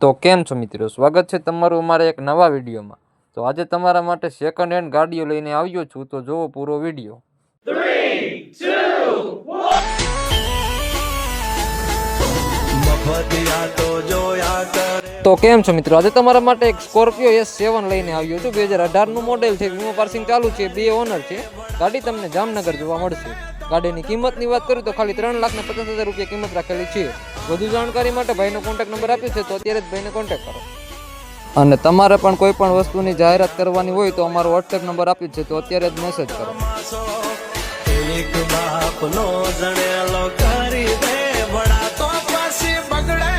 તો કેમ છો મિત્રો, સ્વાગત છે તમારું અમારા એક નવા વિડીયોમાં। તો આજે તમારા માટે સેકન્ડ હેન્ડ ગાડીઓ લઈને આવ્યો છું, તો જોવો પૂરો વિડીયો। 3, 2, 1 તો કેમ છો મિત્રો, આજે તમારા માટે એક સ્કોર્પિયો S7 લઈને આવ્યો છું। 2018 નું મોડેલ છે, વીમો પાર્સિંગ ચાલુ છે, 2 ઓનર છે। ગાડી તમને જામનગર જોવા મળશે। ગાડીની કિંમતની વાત કરું તો ખાલી 3,50,000 રૂપિયા કિંમત રાખેલી છે। વધુ જાણકારી માટે ભાઈનો કોન્ટેક્ટ નંબર આપ્યો છે, તો અત્યારે જ ભાઈને કોન્ટેક્ટ કરો। અને તમારે પણ કોઈ પણ વસ્તુની જાહેરાત કરવાની હોય તો અમારો WhatsApp નંબર આપ્યો છે, તો અત્યારે જ મેસેજ કરો। એક બાપનો જણેલો કરી દે વડા તો પછી બગડે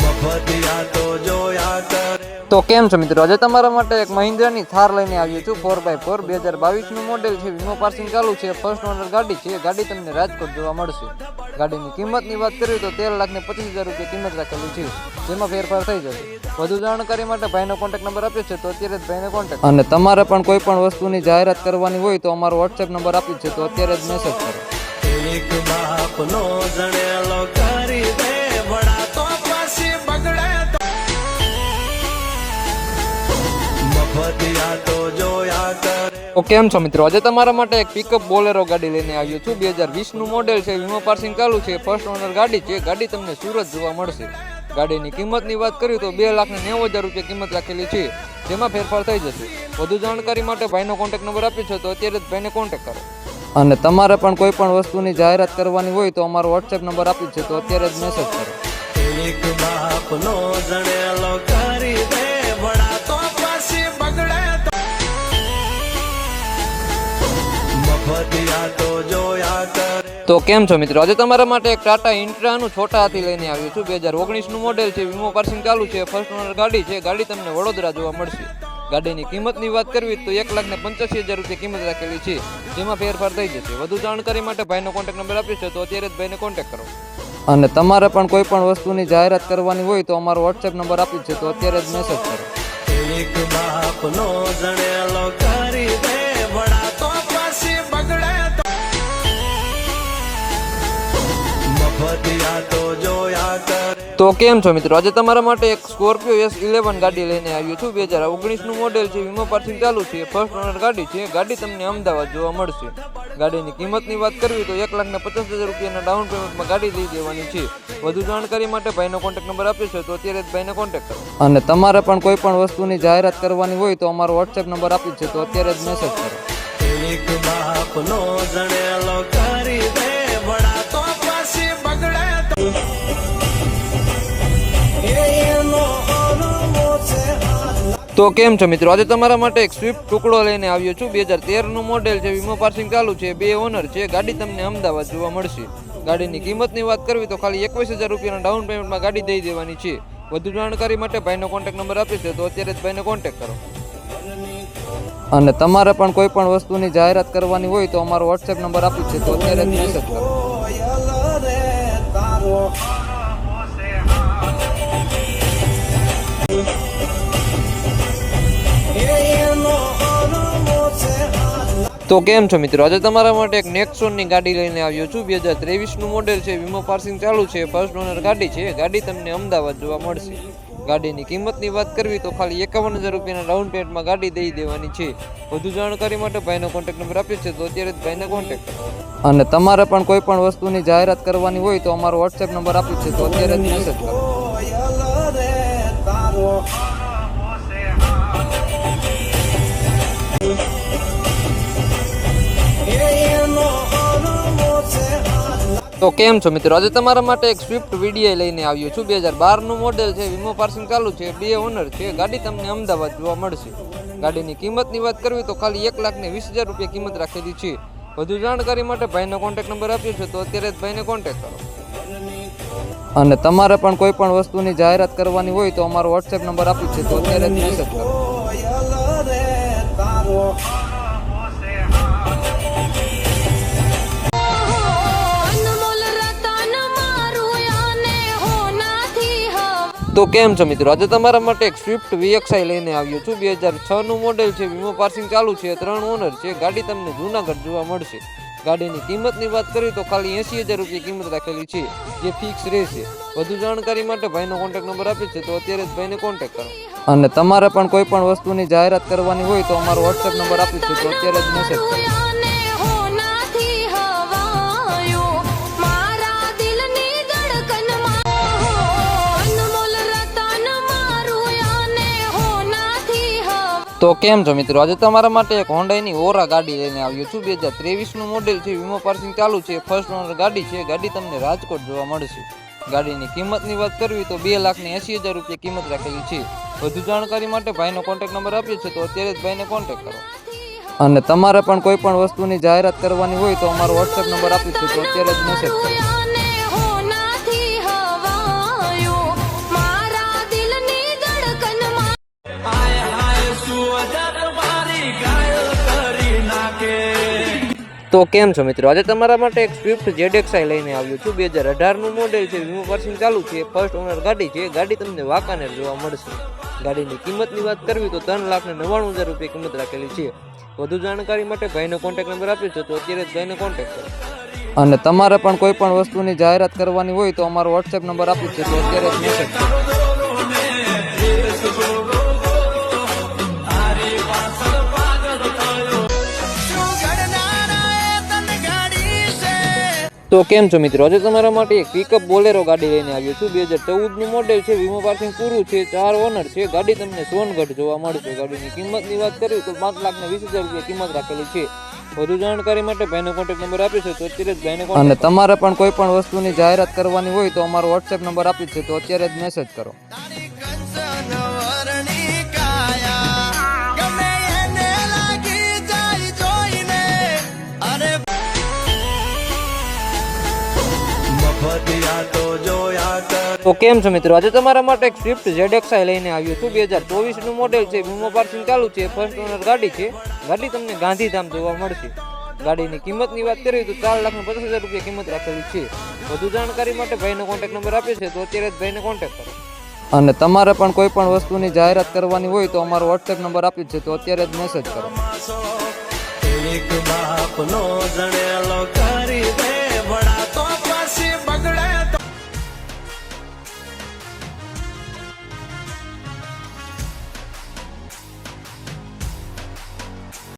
મફતિયા તો જોયા કરે। તો કેમ છો મિત્રો, આજે તમારા માટે એક મહિન્દ્રાની થાર લઈને આવ્યો છું। 4x4 2022 નું મોડેલ છે, વીમો પાર્સિંગ ચાલુ છે, ફર્સ્ટ ઓનર ગાડી છે। ગાડી તમને રાજકોટ જોવા મળશે। ગાડીની કિંમતની વાત કરીએ તો 13,25,000 રૂપિયા કિંમત રાખેલી છે, જેમાં ફેરફાર થઈ જશે। વધુ જાણકારી માટે ભાઈનો કોન્ટેક્ટ નંબર આપ્યો છે, તો અત્યારે જ ભાઈને કોન્ટેક્ટ। અને તમારે પણ કોઈ પણ વસ્તુની જાહેરાત કરવાની હોય તો અમારો WhatsApp નંબર આપ્યો છે, તો અત્યારે જ મેસેજ કરો। એક બાપનો જણેલો કરી દે વડા તો પછી બગડે મફતિયા તો જોયા કરે। તો કેમ છો મિત્રો, આજે તમારા માટે એક પિકઅપ બોલેરો ગાડી લઈને આવ્યો છું। 2020 નું મોડેલ છે, વીમો પાર્સિંગ ચાલુ છે, ફર્સ્ટ ઓનર ગાડી છે। ગાડી તમને સુરત જોવા મળશે। ગાડીની કિંમતની વાત કરીએ તો 2,90,000 રૂપિયા કિંમત રાખેલી છે, જેમાં ફેરફાર થઈ જશે। વધુ જાણકારી માટે ભાઈનો કોન્ટેક્ટ નંબર આપ્યો છે, તો અત્યારે જ ભાઈને કોન્ટેક્ટ કરો। અને તમારે પણ કોઈ પણ વસ્તુની જાહેરાત કરવાની હોય તો અમારો WhatsApp નંબર આપ્યો છે, તો અત્યારે જ મેસેજ કરો। એક બાપનો જણેલો કરી દે વડા તો પછી બગડે મફતિયા તો જોયા કરે। તો કેમ છો મિત્રો, આજે તમારા માટે એક ટાટા ઇન્ટ્રાનું છોટા હાથી લઈને આવ્યો છું। 2019 નું મોડેલ છે, વીમો પાર્સિંગ ચાલુ છે, ફર્સ્ટ ઓનર ગાડી છે। ગાડી તમને વડોદરા જોવા મળશે। ગાડીની કિંમતની વાત કરવી તો 1,85,000 રૂપિયા કિંમત રાખેલી છે, જેમાં ફેરફાર થઈ જશે। વધુ જાણકારી માટે ભાઈનો કોન્ટેક્ટ નંબર આપ્યો છે, તો અત્યારે જ ભાઈને કોન્ટેક્ટ કરો। અને તમારે પણ કોઈ પણ વસ્તુની જાહેરાત કરવાની હોય તો અમારો WhatsApp નંબર આપ્યો છે, તો અત્યારે જ મેસેજ કરો। એક બાપનો જણેલો કરી દે વડા તો પછી બગડે મફતિયા તો જોયા કરે। તો કેમ છો મિત્રો, આજે તમારા માટે એક સ્કોર્પિયો S11 ગાડી લઈને આવ્યો છું। 2019 નું મોડેલ છે, વીમો પાર્સિંગ ચાલુ છે, ફર્સ્ટ ઓનર ગાડી છે। ગાડી તમને અમદાવાદ જોવા મળશે। ગાડીની કિંમતની વાત કરવી તો 1,50,000 રૂપિયાના ડાઉન પેમેન્ટમાં ગાડી લઈ દેવાની છે। વધુ જાણકારી માટે ભાઈનો કોન્ટેક્ટ નંબર આપ્યો છે, તો અત્યારે જ ભાઈને કોન્ટેક્ટ કરો। અને તમારે પણ કોઈ પણ વસ્તુની જાહેરાત કરવાની હોય તો અમારો WhatsApp નંબર આપ્યો છે, તો અત્યારે જ મેસેજ કરો। એક બાપનો જણેલો કરી દે વડા તો પછી બગડે તો કેમ છો મિત્રો, આજે તમારા માટે એક સ્વિફ્ટ ટુકડો લઈને આવ્યો છું। 2013 નું મોડેલ છે, વીમો પાર્સિંગ ચાલુ છે, 2 ઓનર છે। ગાડી તમને અમદાવાદ જોવા મળશે। ગાડીની કિંમતની વાત કરવી તો ખાલી 21,000 રૂપિયાના ડાઉન પેમેન્ટમાં ગાડી દઈ દેવાની છે। વધુ જાણકારી માટે ભાઈનો કોન્ટેક્ટ નંબર આપ્યો છે, તો અત્યારે જ ભાઈને કોન્ટેક્ટ કરો। અને તમારે પણ કોઈ પણ વસ્તુની જાહેરાત કરવાની હોય તો અમારો WhatsApp નંબર આપ્યો છે, તો અત્યારે જ મેસેજ કરો। તો કેમ છો મિત્રો, આજે તમારા માટે એક નેક્સોનની ગાડી લઈને આવ્યો છું। 2023 નું મોડેલ છે, વીમો પાર્સિંગ ચાલુ છે, ફર્સ્ટ ઓનર ગાડી છે। ગાડી તમને અમદાવાદ જોવા મળશે। ગાડીની કિંમતની વાત કરવી તો ખાલી 51,000 રૂપિયાના ડાઉન પેમેન્ટમાં ગાડી દઈ દેવાની છે। વધુ જાણકારી માટે ભાઈનો કોન્ટેક્ટ નંબર આપ્યો છે, તો અત્યારે જ ભાઈને કોન્ટેક્ટ કરો। અને તમારે પણ કોઈ પણ વસ્તુની જાહેરાત કરવાની હોય તો અમારો WhatsApp નંબર આપ્યો છે, તો અત્યારે જ મેસેજ કરો। તો કેમ છો મિત્રો, આજે તમારા માટે એક સ્વિફ્ટ વીડીઆઈ લઈને આવ્યો છું। 2012 નું મોડેલ છે, વીમો પાર્સિંગ ચાલુ છે, 2 ઓનર છે। ગાડી તમને અમદાવાદ જોવા મળશે। ગાડીની કિંમતની વાત કરવી તો ખાલી 1,20,000 રૂપિયા કિંમત રાખેલી છે। વધુ જાણકારી માટે ભાઈનો કોન્ટેક્ટ નંબર આપ્યો છે, તો અત્યારે જ ભાઈને કોન્ટેક્ટ કરો। અને તમારે પણ કોઈ પણ વસ્તુની જાહેરાત કરવાની હોય તો અમારો WhatsApp નંબર આપ્યો છે, તો અત્યારે જ મેસેજ કરો। તો કેમ છો મિત્રો, આજે તમારા માટે એક સ્વિફ્ટ VXI લઈને આવ્યો છું। 2006 નું મોડેલ છે, વીમો પાર્સિંગ ચાલુ છે, 3 ઓનર છે। ગાડી તમને જૂનાગઢ જોવા મળશે। ગાડીની કિંમતની વાત કરીએ તો ખાલી 80,000 રૂપિયા કિંમત રાખેલી છે, જે ફિક્સ રહેશે. વધુ જાણકારી માટે ભાઈનો કોન્ટેક્ટ નંબર આપે છે, તો અત્યારે જ ભાઈને કોન્ટેક્ટ કરો. અને તમારે પણ કોઈ પણ વસ્તુની જાહેરાત કરવાની હોય તો અમારો વોટ્સએપ નંબર આપી છે, તો અત્યારે જ મેસેજ કરો. તો કેમ છો મિત્રો, આજે તમારા માટે એક હોન્ડાની ઓરા ગાડી લઈને આવ્યો છું. 2023નું મોડેલ છે, વીમો પાર્સિંગ ચાલુ છે, ફર્સ્ટ ઓનર ગાડી છે. ગાડી તમને રાજકોટ જોવા મળશે. ગાડીની કિંમતની વાત કરવી તો 2,80,000 રૂપિયા કિંમત રાખેલી છે. વધુ જાણકારી માટે ભાઈનો કોન્ટેક્ટ નંબર આપ્યો છે, તો અત્યારે જ ભાઈને કોન્ટેક્ટ કરો. અને તમારે પણ કોઈ પણ વસ્તુની જાહેરાત કરવાની હોય તો અમારો વોટ્સએપ નંબર આપ્યો છે, તો અત્યારે જ મેસેજ કરો. તો કેમ છો મિત્રો, આજે તમારા માટે એક સ્વિફ્ટ ZXi લઈને આવ્યો છું. 2018નું મોડેલ છે, વીમો પાર્સિંગ ચાલુ છે, ફર્સ્ટ ઓનર ગાડી છે. ગાડી તમને વાંકાનેર જોવા મળશે. ગાડીની કિંમતની વાત કરવી તો 3,99,000 રૂપિયા કિંમત રાખેલી છે. વધુ જાણકારી માટે ભાઈનો કોન્ટેક્ટ નંબર આપ્યો છે, તો અત્યારે જ ભાઈને કોન્ટેક્ટ કરો. અને તમારે પણ કોઈ પણ વસ્તુની જાહેરાત કરવાની હોય તો અમારો વોટ્સએપ નંબર આપ્યો છે, તો અત્યારે જ મેસેજ કરો. તો કેમ છો મિત્રો, આજે તમારા માટે એક પિકઅપ બોલેરો ગાડી લઈને આવ્યો છું. 2014નું મોડેલ છે, વીમો પાર્સિંગ પૂરું છે, 4 ઓનર છે. ગાડી તમને સોનગઢ જોવા મળશે. ગાડીની કિંમતની વાત કરીએ તો 5,20,000 રૂપિયા કિંમત રાખેલી છે. વધુ જાણકારી માટે ભાઈનો કોન્ટેક્ટ નંબર આપ્યો છે, તો અત્યારે જ ભાઈને કોન્ટેક્ટ. અને તમારે પણ કોઈ પણ વસ્તુની જાહેરાત કરવાની હોય તો અમારો વોટ્સએપ નંબર આપ્યો છે, તો અત્યારે જ મેસેજ કરો. તો કેમ છો મિત્રો, આજે તમારા માટે એક સ્વિફ્ટ ZXi લઈને આવ્યો છું. 2024નું મોડેલ છે, વીમો પાર્સિંગ ચાલુ છે, ફર્સ્ટ ઓનર ગાડી છે. ગાડી તમને ગાંધીધામ જોવા મળશે. ગાડીની કિંમતની વાત કરીએ તો 4,50,000 રૂપિયા કિંમત રાખેલી છે. વધુ જાણકારી માટે ભાઈનો કોન્ટેક્ટ નંબર આપ્યો છે, તો અત્યારે જ ભાઈને કોન્ટેક્ટ કરો. અને તમારે પણ કોઈ પણ વસ્તુની જાહેરાત કરવાની હોય તો અમારો વોટ્સએપ નંબર આપ્યો છે, તો અત્યારે જ મેસેજ કરો.